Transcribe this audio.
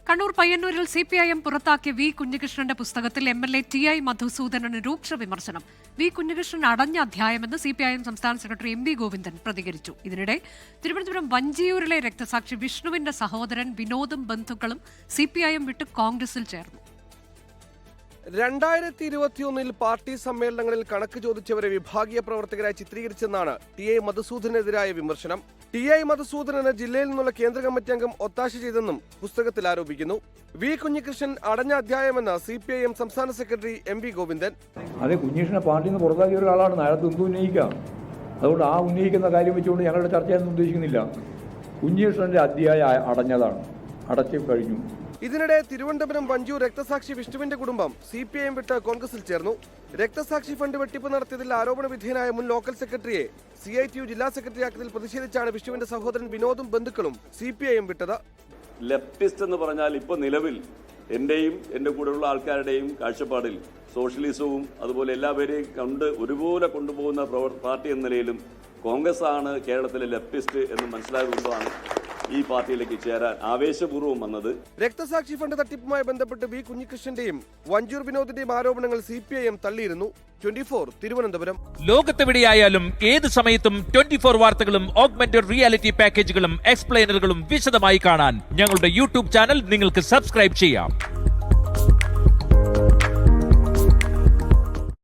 കണ്ണൂർ പയ്യന്നൂരിൽ സിപിഐഎം പുറത്താക്കിയ വി കുഞ്ഞികൃഷ്ണന്റെ പുസ്തകത്തിൽ എംഎൽഎ ടി.ഐ. മധുസൂദനന് രൂക്ഷ വിമർശനം. വി കുഞ്ഞികൃഷ്ണൻ അടഞ്ഞ അധ്യായമെന്ന് സിപിഐഎം സംസ്ഥാന സെക്രട്ടറി എം വി ഗോവിന്ദൻ പ്രതികരിച്ചു. ഇതിനിടെ തിരുവനന്തപുരം വഞ്ചിയൂരിലെ രക്തസാക്ഷി വിഷ്ണുവിന്റെ സഹോദരൻ വിനോദും ബന്ധുക്കളും സിപിഐഎം വിട്ട് കോൺഗ്രസിൽ ചേർന്നു. 2021 പാർട്ടി സമ്മേളനങ്ങളിൽ കണക്ക് ചോദിച്ചവരെ വിഭാഗീയ പ്രവർത്തകരായി ചിത്രീകരിച്ചെന്നാണ് ടി.ഐ. മധുസൂദനെതിരായ വിമർശനം. ടി.ഐ. മധുസൂദനന് ജില്ലയിൽ നിന്നുള്ള കേന്ദ്ര കമ്മിറ്റി അംഗം ഒത്താശ ചെയ്തെന്നും പുസ്തകത്തിൽ ആരോപിക്കുന്നു. വി കുഞ്ഞികൃഷ്ണൻ അടഞ്ഞ അധ്യായമെന്ന് സിപിഐഎം സംസ്ഥാന സെക്രട്ടറി എം വി ഗോവിന്ദൻ. അതെ, കുഞ്ഞികൃഷ്ണനെ പാർട്ടിയിൽ നിന്ന് പുറത്താക്കിയ ഒരാളാണ്, അയാൾക്ക് എന്ത് ഉന്നയിക്കാം. അതുകൊണ്ട് ആ ഉന്നയിക്കുന്ന കാര്യം വെച്ചുകൊണ്ട് ഞങ്ങളുടെ ചർച്ച ചെയ്യാൻ ഉദ്ദേശിക്കുന്നില്ല. കുഞ്ഞികൃഷ്ണന്റെ അധ്യായം അടഞ്ഞതാണ്, അടച്ചു കഴിഞ്ഞു. ഇതിനിടെ തിരുവനന്തപുരം വഞ്ചൂർ രക്തസാക്ഷി വിഷ്ണുവിന്റെ കുടുംബം സിപിഐഎം വിട്ട് കോൺഗ്രസിൽ ചേർന്നു. രക്തസാക്ഷി ഫണ്ട് വെട്ടിപ്പ് നടത്തിയതിൽ ആരോപണ വിധേയനായ മുൻ ലോക്കൽ സെക്രട്ടറിയെ CITU ജില്ലാ സെക്രട്ടറി ആക്കിയതിൽ പ്രതിഷേധിച്ചാണ് വിഷ്ണുവിന്റെ സഹോദരൻ വിനോദും ബന്ധുക്കളും സിപിഐഎം വിട്ടത്. ലെഫ്റ്റിസ്റ്റ് എന്ന് പറഞ്ഞാൽ ഇപ്പോൾ നിലവിൽ എന്റെയും എന്റെ കൂടെയുള്ള ആൾക്കാരുടെയും കാഴ്ചപ്പാടിൽ സോഷ്യലിസവും അതുപോലെ എല്ലാവരെയും ഒരുപോലെ കൊണ്ടുപോകുന്ന പാർട്ടി എന്ന നിലയിലും കോൺഗ്രസ് ആണ് കേരളത്തിലെ ലെഫ്റ്റിസ്റ്റ് എന്ന് മനസ്സിലായതുകൊണ്ടാണ് ഈ പാർട്ടിയിലേക്ക് ചേരാൻ ആവേശപൂർവ്വം വന്നത്. രക്തസാക്ഷി ഫണ്ട് തട്ടിപ്പുമായി ബന്ധപ്പെട്ട് വി കുഞ്ഞികൃഷ്ണന്റെയും വഞ്ചൂർ വിനോദിന്റെയും ആരോപണങ്ങൾ സിപിഐഎം തള്ളിയിരുന്നു. 24 തിരുവനന്തപുരം. ലോകത്തെവിടെയായാലും ഏത് സമയത്തും 24 വാർത്തകളും ഓഗ്മെന്റഡ് റിയാലിറ്റി പാക്കേജുകളും എക്സ്പ്ലെയിനറുകളും വിശദമായി കാണാൻ ഞങ്ങളുടെ യൂട്യൂബ് ചാനൽ നിങ്ങൾക്ക് സബ്സ്ക്രൈബ് ചെയ്യാം.